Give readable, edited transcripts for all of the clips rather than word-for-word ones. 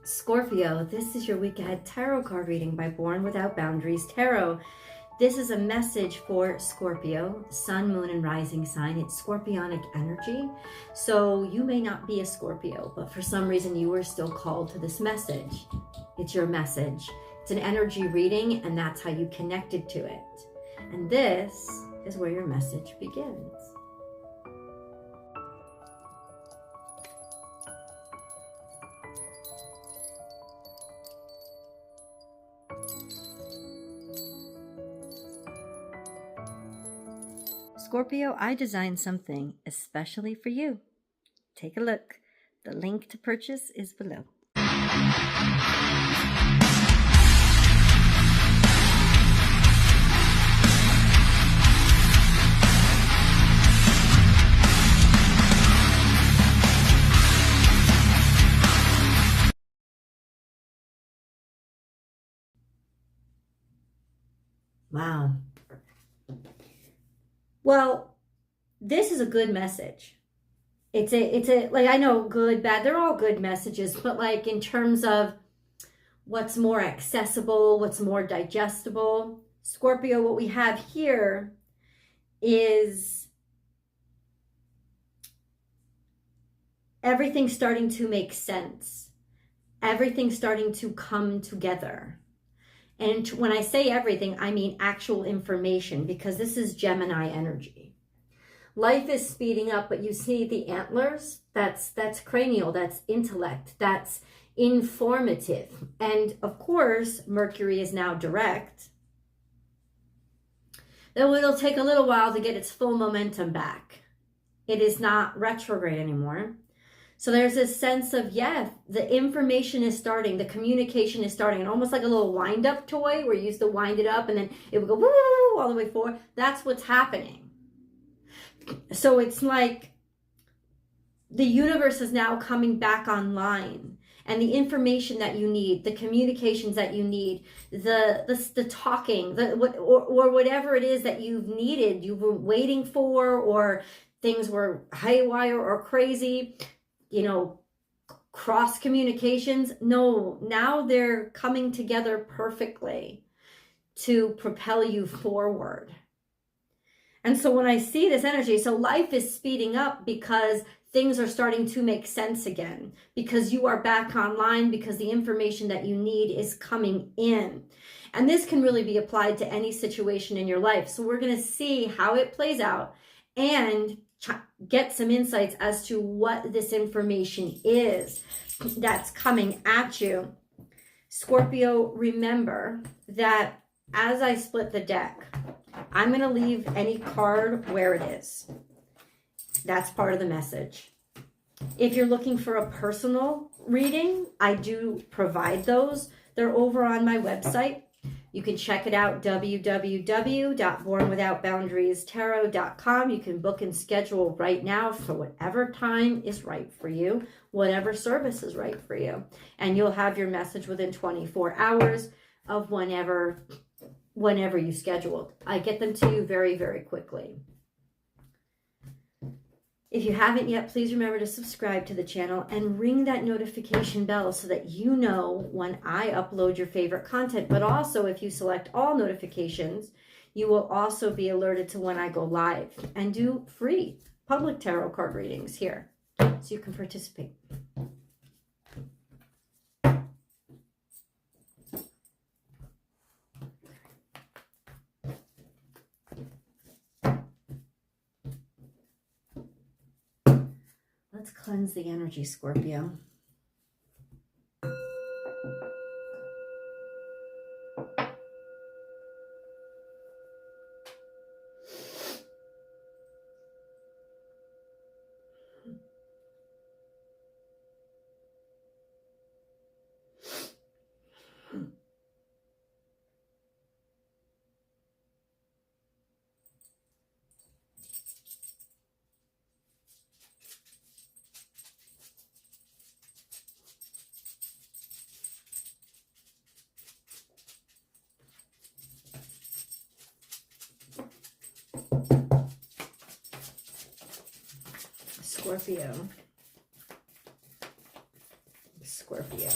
Scorpio, this is your week ahead tarot card reading by Born Without Boundaries Tarot. This is a message for Scorpio, sun, moon, and rising sign. It's scorpionic energy. So you may not be a Scorpio, but for some reason you are still called to this message. It's your message. It's an energy reading, and that's how you connected to it. And this is where your message begins. Scorpio, I designed something especially for you. Take a look. The link to purchase is below. Wow. Well, this is a good message. It's a like, I know good, bad, they're all good messages, but like in terms of what's more accessible, what's more digestible, Scorpio, what we have here is everything starting to make sense. Everything starting to come together. And when I say everything, I mean actual information, because this is Gemini energy. Life is speeding up, but you see the antlers, that's cranial, that's intellect, that's informative. And of course, Mercury is now direct. Though it'll take a little while to get its full momentum back. It is not retrograde anymore. So there's this sense of, yeah, the information is starting, the communication is starting, and almost like a little wind-up toy where you used to wind it up and then it would go woo all the way forward. That's what's happening. So it's like the universe is now coming back online, and the information that you need, the communications that you need, the talking, or whatever it is that you've needed, you were waiting for, or things were haywire or crazy, you know, cross communications. No, now they're coming together perfectly to propel you forward. And so when I see this energy, so life is speeding up because things are starting to make sense again, because you are back online, because the information that you need is coming in. And this can really be applied to any situation in your life. So we're going to see how it plays out and get some insights as to what this information is that's coming at you. Scorpio, remember that as I split the deck, I'm going to leave any card where it is. That's part of the message. If you're looking for a personal reading, I do provide those. They're over on my website. You can check it out, www.bornwithoutboundariestarot.com. You can book and schedule right now for whatever time is right for you, whatever service is right for you. And you'll have your message within 24 hours of whenever you schedule. I get them to you very, very quickly. If you haven't yet, please remember to subscribe to the channel and ring that notification bell so that you know when I upload your favorite content. But also, if you select all notifications, you will also be alerted to when I go live and do free public tarot card readings here, so you can participate. Let's cleanse the energy, Scorpio. Scorpio. Scorpio.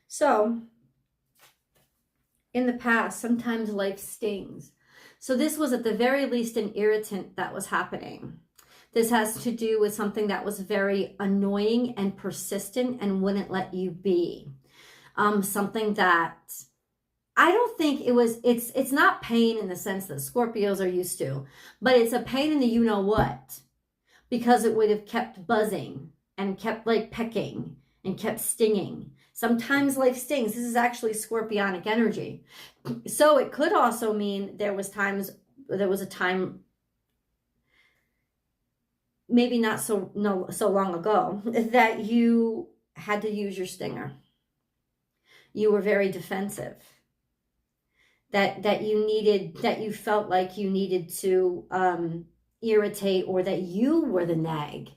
So, in the past, sometimes life stings. So this was at the very least an irritant that was happening. This has to do with something that was very annoying and persistent and wouldn't let you be. Something that I don't think it's not pain in the sense that Scorpios are used to, but it's a pain in the you-know-what, because it would have kept buzzing and kept like pecking and kept stinging. Sometimes life stings. This is actually Scorpionic energy. So it could also mean there was a time, maybe not so long ago, that you had to use your stinger. You were very defensive. That you felt like you needed to irritate, or that you were the nag.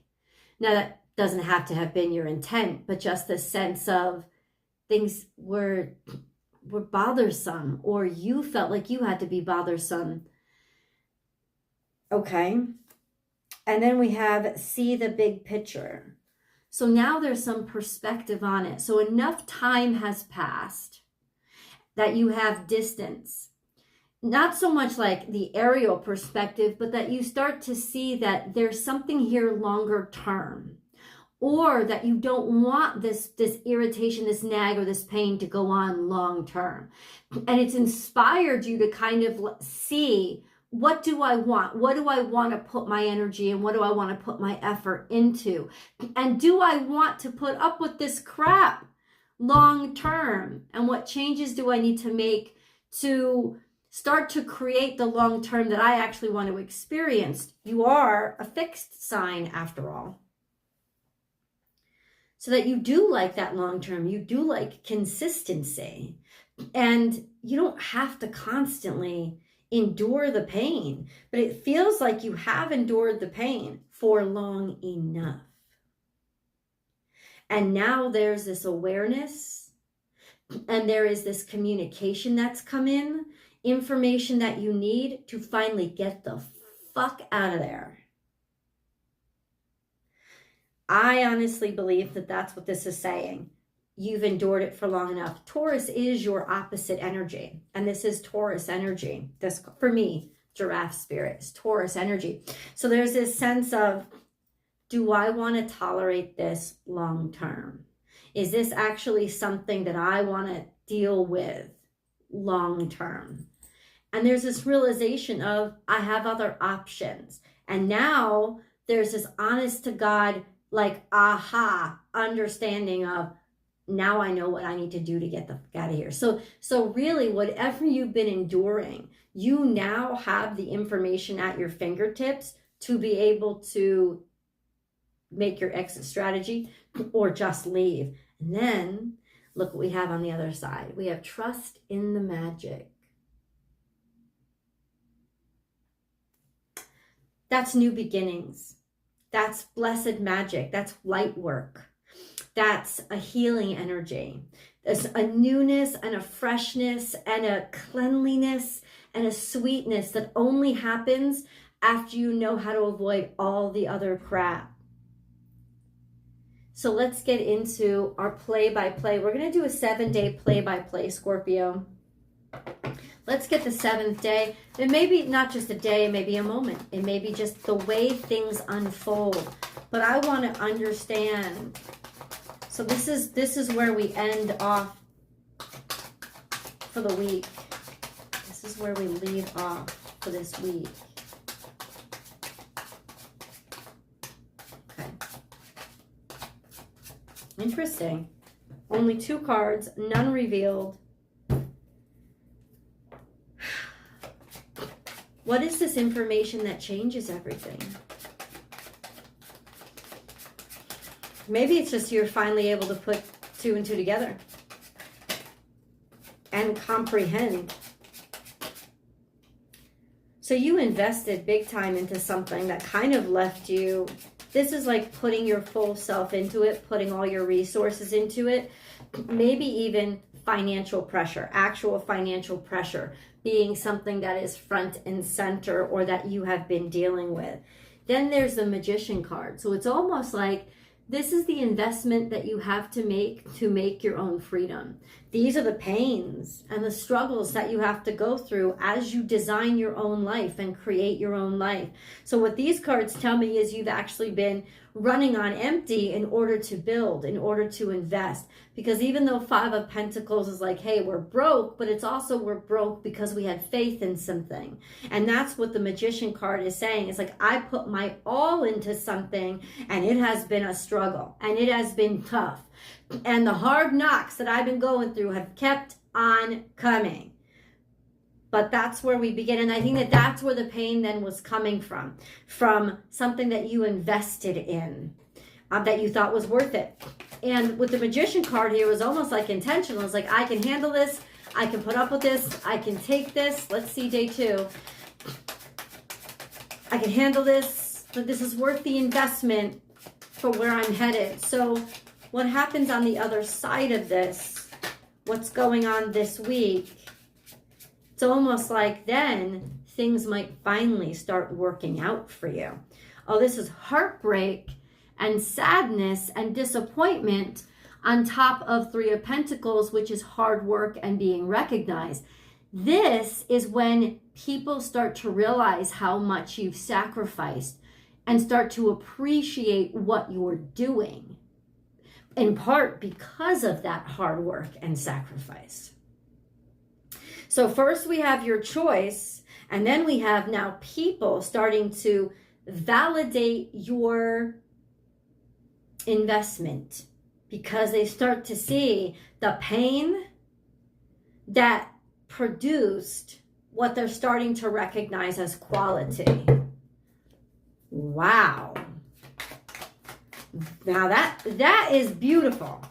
Now that doesn't have to have been your intent, but just the sense of things were bothersome, or you felt like you had to be bothersome. Okay. And then we have see the big picture. So now there's some perspective on it. So enough time has passed that you have distance. Not so much like the aerial perspective, but that you start to see that there's something here longer term. Or that you don't want this irritation, this nag, or this pain to go on long term. And it's inspired you to kind of see, what do I want? What do I want to put my energy in? What do I want to put my effort into? And do I want to put up with this crap long term? And what changes do I need to make to start to create the long term that I actually want to experience? You are a fixed sign after all. So that you do like that long term, you do like consistency, and you don't have to constantly endure the pain, but it feels like you have endured the pain for long enough. And now there's this awareness, and there is this communication that's come in, information that you need to finally get the fuck out of there. I honestly believe that that's what this is saying. You've endured it for long enough. Taurus is your opposite energy. And this is Taurus energy. This, for me, giraffe spirit is Taurus energy. So there's this sense of, do I want to tolerate this long term? Is this actually something that I want to deal with long term? And there's this realization of, I have other options. And now there's this honest to God, like, aha, understanding of, now I know what I need to do to get the fuck out of here. So really, whatever you've been enduring, you now have the information at your fingertips to be able to make your exit strategy or just leave. And then look what we have on the other side. We have trust in the magic. That's new beginnings. That's blessed magic. That's light work. That's a healing energy. There's a newness and a freshness and a cleanliness and a sweetness that only happens after you know how to avoid all the other crap. So let's get into our play-by-play. We're going to do a 7-day play-by-play, Scorpio. Let's get the 7th day. It may be not just a day, it may be a moment. It may be just the way things unfold. But I want to understand. So this is where we end off for the week. This is where we leave off for this week. Okay. Interesting. Only 2 cards, none revealed. What is this information that changes everything? Maybe it's just you're finally able to put 2 and 2 together and comprehend. So you invested big time into something that kind of left you. This is like putting your full self into it, putting all your resources into it, maybe even financial pressure, actual financial pressure being something that is front and center or that you have been dealing with. Then there's the Magician card. So it's almost like this is the investment that you have to make your own freedom. These are the pains and the struggles that you have to go through as you design your own life and create your own life. So what these cards tell me is you've actually been running on empty in order to build, in order to invest. Because even though Five of Pentacles is like, hey, we're broke, but it's also we're broke because we had faith in something. And that's what the Magician card is saying. It's like, I put my all into something and it has been a struggle and it has been tough. And the hard knocks that I've been going through have kept on coming. But that's where we begin. And I think that that's where the pain then was coming from something that you invested in, that you thought was worth it. And with the Magician card here, it was almost like intentional. It's like, I can handle this. I can put up with this. I can take this. Let's see day 2. I can handle this, but this is worth the investment for where I'm headed. So what happens on the other side of this, what's going on this week, it's almost like then things might finally start working out for you. Oh, this is heartbreak and sadness and disappointment on top of Three of Pentacles, which is hard work and being recognized. This is when people start to realize how much you've sacrificed and start to appreciate what you're doing, in part because of that hard work and sacrifice. So first we have your choice, and then we have now people starting to validate your investment because they start to see the pain that produced what they're starting to recognize as quality. Wow. Now that is beautiful.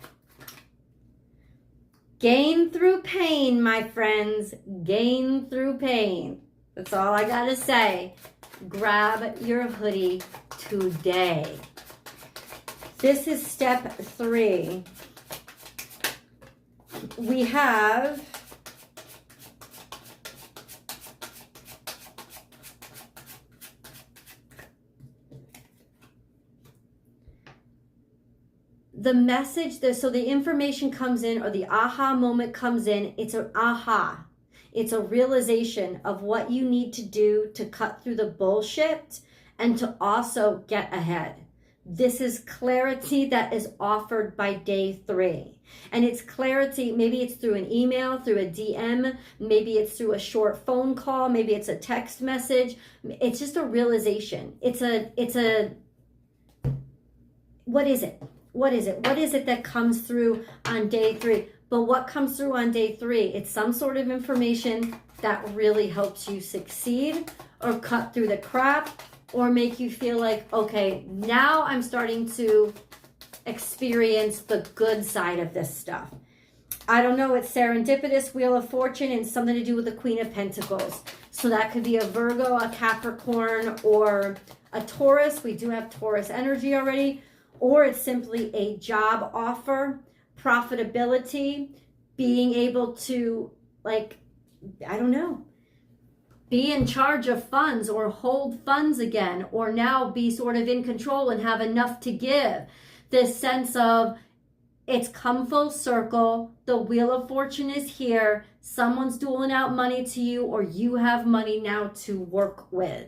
Gain through pain, my friends. Gain through pain. That's all I gotta say. Grab your hoodie today. This is step 3. We have the message, so the information comes in, or the aha moment comes in. It's an aha. It's a realization of what you need to do to cut through the bullshit and to also get ahead. This is clarity that is offered by day 3. And it's clarity, maybe it's through an email, through a DM, maybe it's through a short phone call, maybe it's a text message. It's just a realization. It's a, what is it? What is it? What is it that comes through on day 3? But what comes through on day 3? It's some sort of information that really helps you succeed or cut through the crap or make you feel like, okay, now I'm starting to experience the good side of this stuff. I don't know, it's serendipitous, Wheel of Fortune, and something to do with the Queen of Pentacles. So that could be a Virgo, a Capricorn, or a Taurus. We do have Taurus energy already. Or it's simply a job offer, profitability, being able to, like, I don't know, be in charge of funds or hold funds again, or now be sort of in control and have enough to give. This sense of it's come full circle. The Wheel of Fortune is here. Someone's doling out money to you, or you have money now to work with,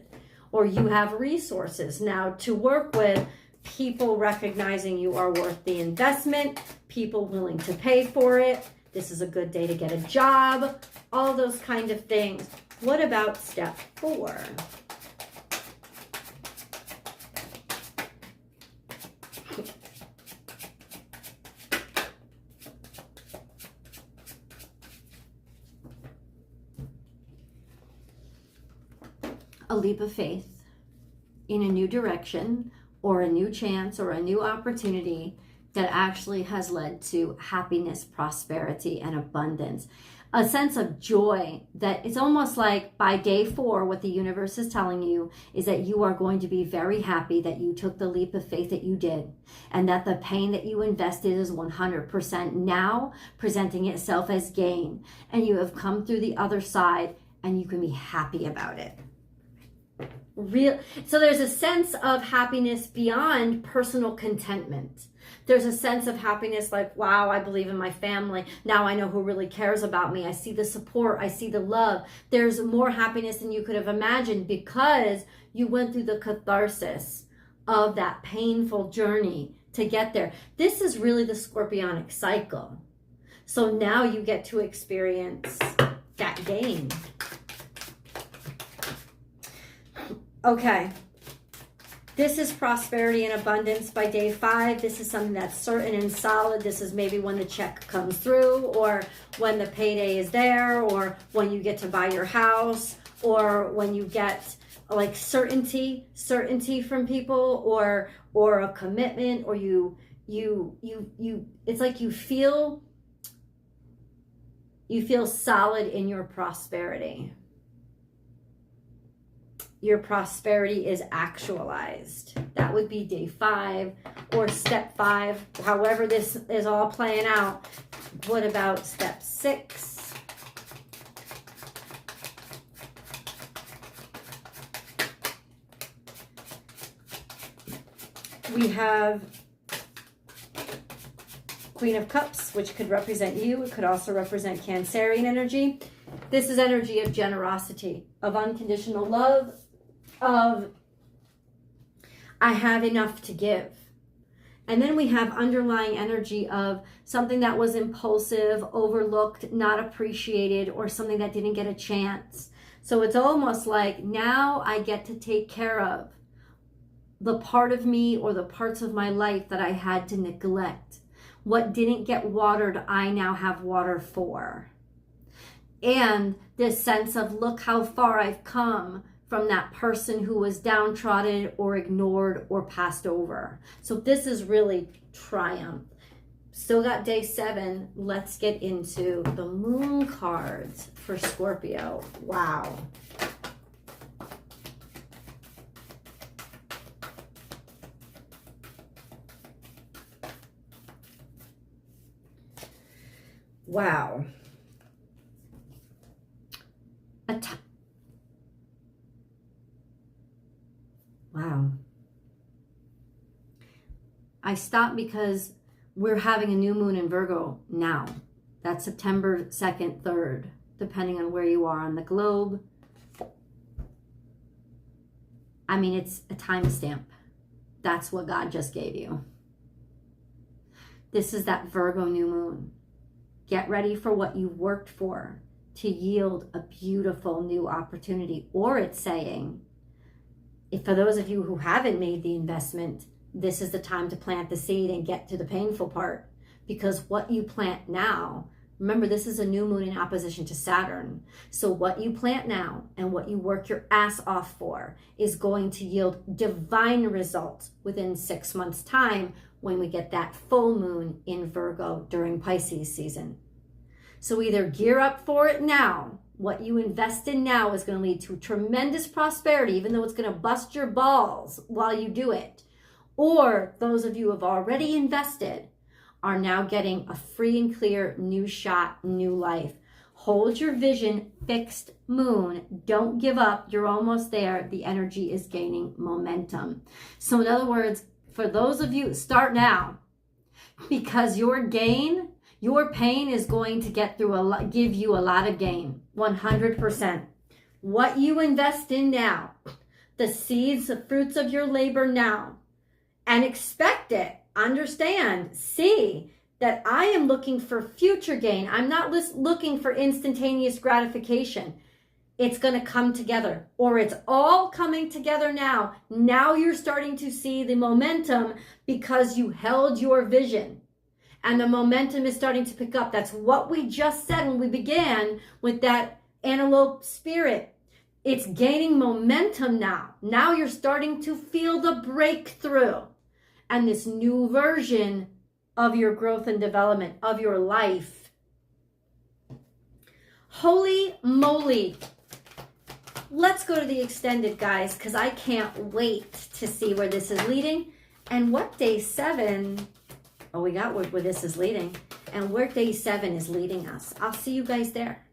or you have resources now to work with. People recognizing you are worth the investment, people willing to pay for it. This is a good day to get a job, all those kind of things. What about step 4? A leap of faith in a new direction, or a new chance, or a new opportunity that actually has led to happiness, prosperity, and abundance. a sense of joy that it's almost like by day 4, what the universe is telling you is that you are going to be very happy that you took the leap of faith that you did, and that the pain that you invested is 100% now presenting itself as gain, and you have come through the other side and you can be happy about it. So there's a sense of happiness beyond personal contentment. There's a sense of happiness like, wow, I believe in my family. Now I know who really cares about me. I see the support. I see the love. There's more happiness than you could have imagined because you went through the catharsis of that painful journey to get there. This is really the Scorpionic cycle. So now you get to experience that gain. Okay. This is prosperity and abundance by day 5. This is something that's certain and solid. This is maybe when the check comes through, or when the payday is there, or when you get to buy your house, or when you get like certainty from people, or a commitment, or you it's like you feel solid in your prosperity. Your prosperity is actualized. That would be day 5 or step 5, however this is all playing out. What about step 6? We have Queen of Cups, which could represent you. It could also represent Cancerian energy. This is energy of generosity, of unconditional love, of I have enough to give. And then we have underlying energy of something that was impulsive, overlooked, not appreciated, or something that didn't get a chance. So it's almost like now I get to take care of the part of me or the parts of my life that I had to neglect. What didn't get watered, I now have water for. And this sense of look how far I've come from that person who was downtrodden or ignored or passed over. So this is really triumph. Still got day 7. Let's get into the moon cards for Scorpio. Wow. Wow. Wow. I stopped because we're having a new moon in Virgo now. That's September 2nd, 3rd, depending on where you are on the globe. I mean, it's a timestamp. That's what God just gave you. This is that Virgo new moon. Get ready for what you worked for to yield a beautiful new opportunity. Or it's saying, if for those of you who haven't made the investment, this is the time to plant the seed and get to the painful part. Because what you plant now, remember this is a new moon in opposition to Saturn. So what you plant now and what you work your ass off for is going to yield divine results within 6 months' time when we get that full moon in Virgo during Pisces season. So either gear up for it now. What you invest in now is going to lead to tremendous prosperity, even though it's going to bust your balls while you do it. Or those of you who have already invested are now getting a free and clear new shot, new life. Hold your vision, fixed moon. Don't give up. You're almost there. The energy is gaining momentum. So in other words, for those of you, start now, because your gain, your pain is going to give you a lot of gain, 100%. What you invest in now, the seeds, the fruits of your labor now, and expect it, understand, see that I am looking for future gain. I'm not looking for instantaneous gratification. It's going to come together, or it's all coming together now. Now you're starting to see the momentum because you held your vision. And the momentum is starting to pick up. That's what we just said when we began with that antelope spirit. It's gaining momentum now. Now you're starting to feel the breakthrough and this new version of your growth and development of your life. Holy moly. Let's go to the extended, guys, because I can't wait to see where this is leading and what day 7, oh, we got where this is leading and where day 7 is leading us. I'll see you guys there.